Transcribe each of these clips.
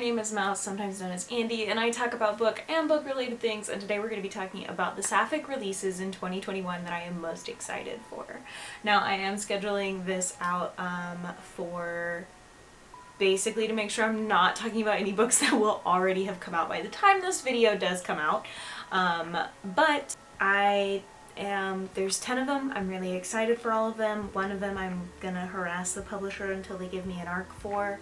name is Mouse, sometimes known as Andy, and I talk about book and book-related things, and today we're going to be talking about the Sapphic releases in 2021 that I am most excited for. Now, I am scheduling this out for basically to make sure I'm not talking about any books that will already have come out by the time this video does come out, but there's 10 of them. I'm really excited for all of them. One of them I'm gonna harass the publisher until they give me an arc for,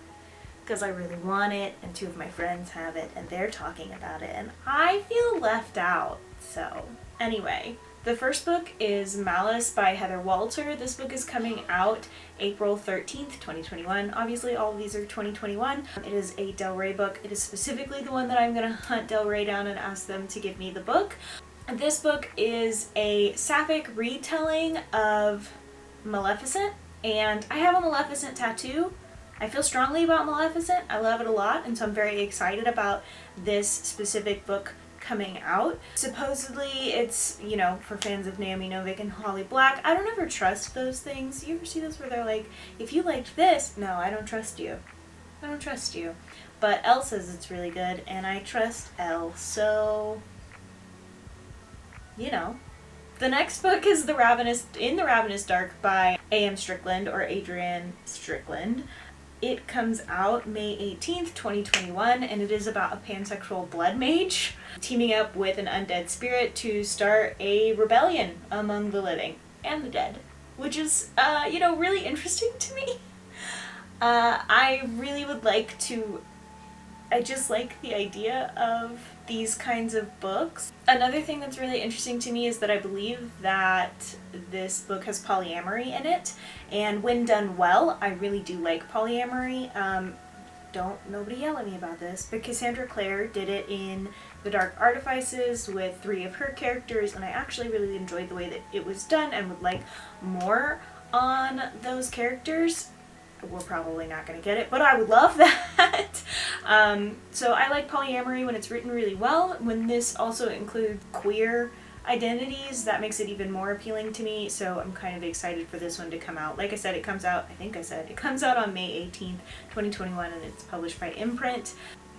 because I really want it, and 2 of my friends have it and they're talking about it and I feel left out. So anyway, the first book is Malice by Heather Walter. This book is coming out April 13th, 2021. Obviously all of these are 2021. It is a Del Rey book. It is specifically the one that I'm gonna hunt Del Rey down and ask them to give me the book. This book is a Sapphic retelling of Maleficent, and I have a Maleficent tattoo. I feel strongly about Maleficent. I love it a lot, and so I'm very excited about this specific book coming out. Supposedly it's, you know, for fans of Naomi Novik and Holly Black. I don't ever trust those things. You ever see those where they're like, if you liked this, no, I don't trust you. I don't trust you. But Elle says it's really good, and I trust Elle, so, you know. The next book is In the Ravenous Dark by A.M. Strickland, or Adrienne Strickland. It comes out May 18th, 2021, and it is about a pansexual blood mage teaming up with an undead spirit to start a rebellion among the living and the dead, which is, you know, really interesting to me. I really would like to, I just like the idea of these kinds of books. Another thing that's really interesting to me is that I believe that this book has polyamory in it, and when done well, I really do like polyamory. Nobody yell at me about this, but Cassandra Clare did it in The Dark Artifices with 3 of her characters, and I actually really enjoyed the way that it was done and would like more on those characters. We're probably not going to get it, but I would love that. So I like polyamory when it's written really well. When this also includes queer identities, that makes it even more appealing to me, so I'm kind of excited for this one to come out. Like I said, it comes out on May 18th, 2021, and it's published by Imprint.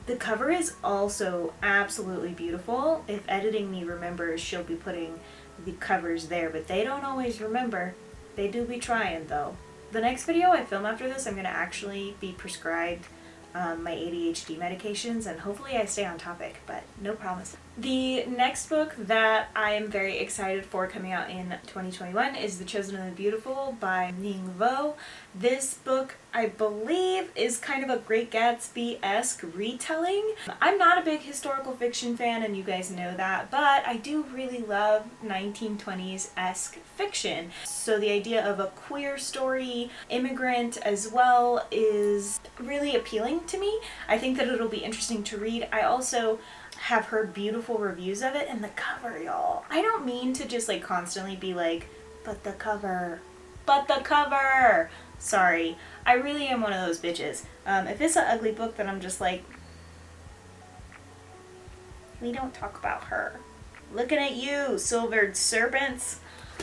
The cover is also absolutely beautiful. If editing me remembers, she'll be putting the covers there, but they don't always remember. They do be trying, though. The next video I film after this, I'm going to actually be prescribed my ADHD medications, and hopefully I stay on topic, but no promise. The next book that I am very excited for coming out in 2021 is The Chosen and the Beautiful by Ning Vo. This book, I believe, is kind of a Great Gatsby-esque retelling. I'm not a big historical fiction fan, and you guys know that, but I do really love 1920s-esque fiction. So the idea of a queer story, immigrant as well, is really appealing to me. I think that it'll be interesting to read. I also have heard beautiful reviews of it, and the cover, y'all. I don't mean to just like constantly be like, but the cover. Sorry, I really am one of those bitches. If it's an ugly book, then I'm just like, we don't talk about her. Looking at you, silvered serpents.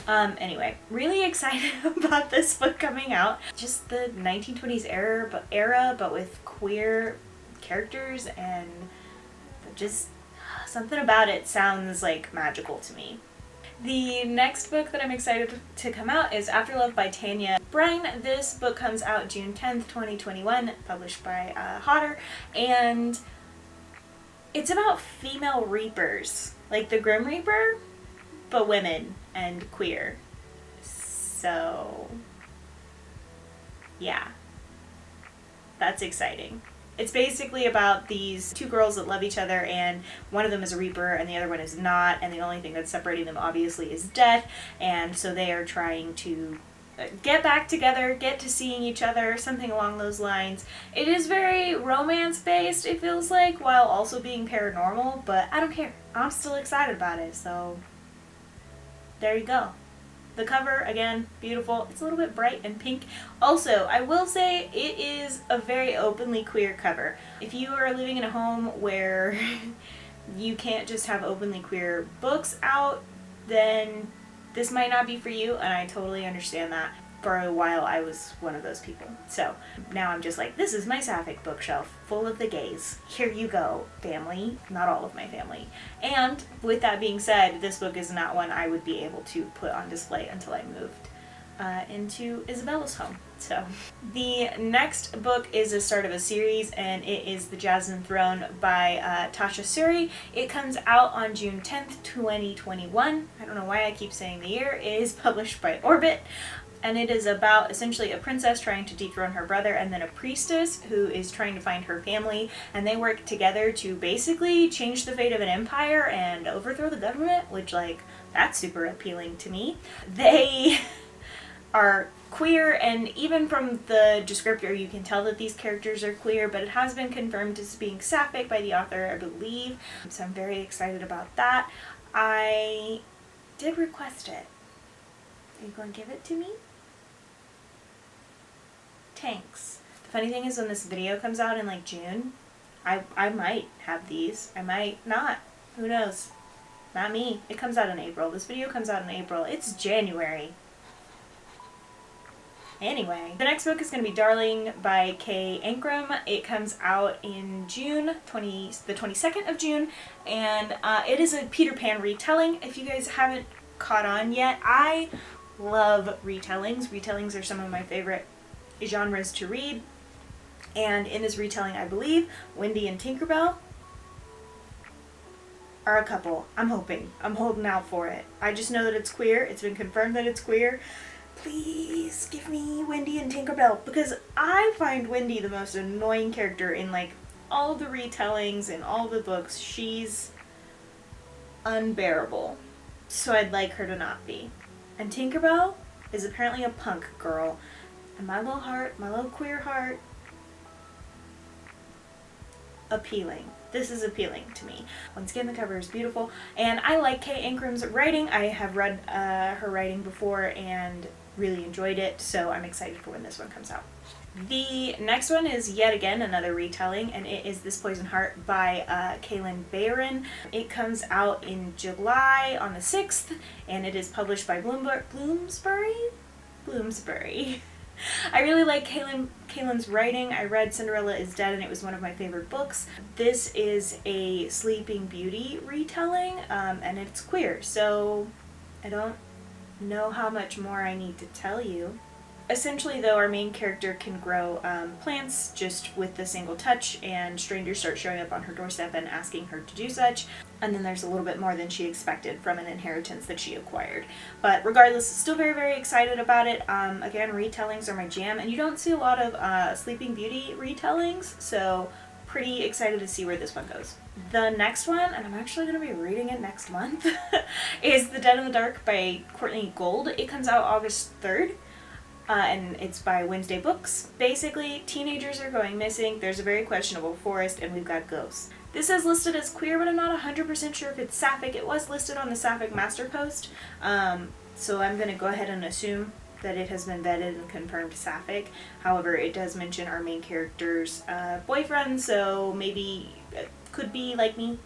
Anyway, really excited about this book coming out. Just the 1920s era, but with queer characters, and just something about it sounds like magical to me. The next book that I'm excited to come out is After Love by Tanya Brine. This book comes out June 10th, 2021, published by Hodder, and it's about female reapers, like the Grim Reaper, but women and queer. So, yeah, that's exciting. It's basically about these 2 girls that love each other, and one of them is a reaper and the other one is not, and the only thing that's separating them obviously is death, and so they are trying to get back together, get to seeing each other, something along those lines. It is very romance-based, it feels like, while also being paranormal, but I don't care. I'm still excited about it, so there you go. The cover, again, beautiful. It's a little bit bright and pink. Also, I will say it is a very openly queer cover. If you are living in a home where you can't just have openly queer books out, then this might not be for you, and I totally understand that. for a while I was one of those people. So now I'm just like, this is my Sapphic bookshelf full of the gays. Here you go, family. Not all of my family. And with that being said, this book is not one I would be able to put on display until I moved into Isabella's home. So the next book is the start of a series, and it is The Jasmine Throne by Tasha Suri. It comes out on June 10th, 2021. I don't know why I keep saying the year. It is published by Orbit, and it is about essentially a princess trying to dethrone her brother and then a priestess who is trying to find her family, and they work together to basically change the fate of an empire and overthrow the government, which, like, that's super appealing to me. They are queer, and even from the descriptor you can tell that these characters are queer, but it has been confirmed as being Sapphic by the author, I believe, so I'm very excited about that. I did request it. Are you going to give it to me? Thanks. The funny thing is, when this video comes out in like June, I might have these. I might not. Who knows? Not me. It comes out in April. This video comes out in April. It's January. Anyway, the next book is going to be Darling by Kay Ankrum. It comes out in June, the 22nd of June, and it is a Peter Pan retelling. If you guys haven't caught on yet, I love retellings. Retellings are some of my favorite genres to read, and in this retelling, I believe, Wendy and Tinkerbell are a couple. I'm hoping. I'm holding out for it. I just know that it's queer. It's been confirmed that it's queer. Please give me Wendy and Tinkerbell, because I find Wendy the most annoying character in like all the retellings and all the books. She's unbearable. So I'd like her to not be. And Tinkerbell is apparently a punk girl. And my little heart, my little queer heart, appealing. This is appealing to me. Once again, the cover is beautiful. And I like Kay Ankrum's writing. I have read her writing before and really enjoyed it, so I'm excited for when this one comes out. The next one is yet again another retelling, and it is This Poison Heart by Kaylin Bayron. It comes out in July on the 6th, and it is published by Bloomsbury? Bloomsbury. I really like Kaylin's writing. I read Cinderella is Dead, and it was one of my favorite books. This is a Sleeping Beauty retelling, and it's queer, so I don't know how much more I need to tell you. Essentially, though, our main character can grow plants just with a single touch, and strangers start showing up on her doorstep and asking her to do such. And then there's a little bit more than she expected from an inheritance that she acquired. But regardless, still very, very excited about it. Again, retellings are my jam, and you don't see a lot of Sleeping Beauty retellings, so pretty excited to see where this one goes. The next one, and I'm actually going to be reading it next month, is The Dead in the Dark by Courtney Gold. It comes out August 3rd. And it's by Wednesday Books. Basically, teenagers are going missing, there's a very questionable forest, and we've got ghosts. This is listed as queer, but I'm not 100% sure if it's Sapphic. It was listed on the Sapphic Master Post, so I'm going to go ahead and assume that it has been vetted and confirmed Sapphic. However, it does mention our main character's boyfriend, so maybe it could be like me.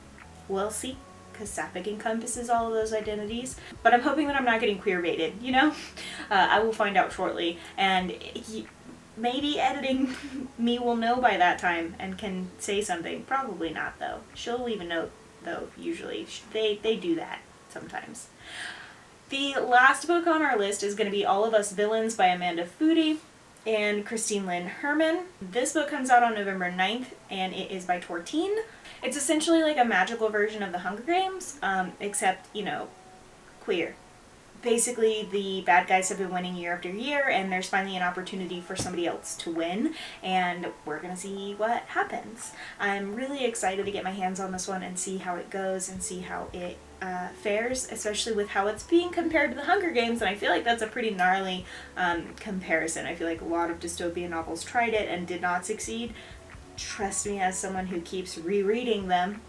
We'll see, because Sapphic encompasses all of those identities. But I'm hoping that I'm not getting queer baited, you know? I will find out shortly, and maybe editing me will know by that time and can say something. Probably not, though. She'll leave a note, though, usually. They do that sometimes. The last book on our list is going to be All of Us Villains by Amanda Foody and Christine Lynn Herman. This book comes out on November 9th, and it is by Tortine. It's essentially like a magical version of the Hunger Games, except, you know, queer. Basically, the bad guys have been winning year after year, and there's finally an opportunity for somebody else to win, and we're going to see what happens. I'm really excited to get my hands on this one and see how it goes and see how it fares, especially with how it's being compared to the Hunger Games, and I feel like that's a pretty gnarly comparison. I feel like a lot of dystopian novels tried it and did not succeed. Trust me, as someone who keeps rereading them,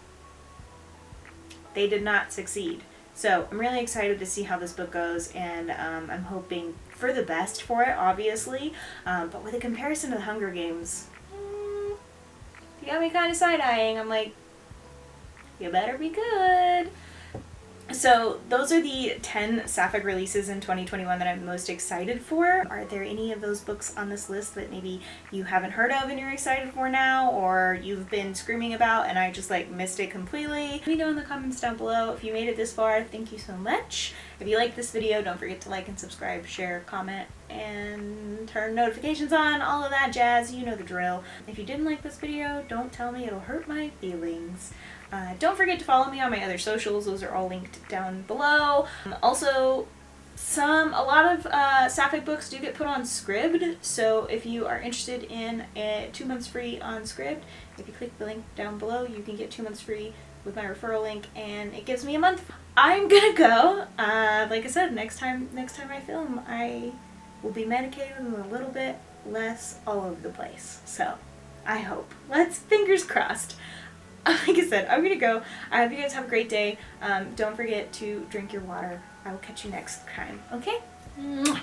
they did not succeed. So I'm really excited to see how this book goes, and I'm hoping for the best for it, obviously. But with a comparison to the Hunger Games, you got me kind of side-eyeing. I'm like, you better be good. So those are the 10 Sapphic releases in 2021 that I'm most excited for. Are there any of those books on this list that maybe you haven't heard of and you're excited for now, or you've been screaming about and I just like missed it completely? Let me know in the comments down below. If you made it this far, thank you so much. If you like this video, don't forget to like and subscribe, share, comment, and turn notifications on, all of that jazz. You know the drill. If you didn't like this video, don't tell me, it'll hurt my feelings. Don't forget to follow me on my other socials. Those are all linked down below. Also, a lot of Sapphic books do get put on Scribd, so if you are interested in 2 months free on Scribd, if you click the link down below, you can get 2 months free with my referral link, and it gives me a month. I'm gonna go. Like I said, next time I film, I will be medicated and a little bit less all over the place. So, I hope. Fingers crossed. Like I said, I'm gonna go. I hope you guys have a great day. Don't forget to drink your water. I will catch you next time. Okay? Mwah.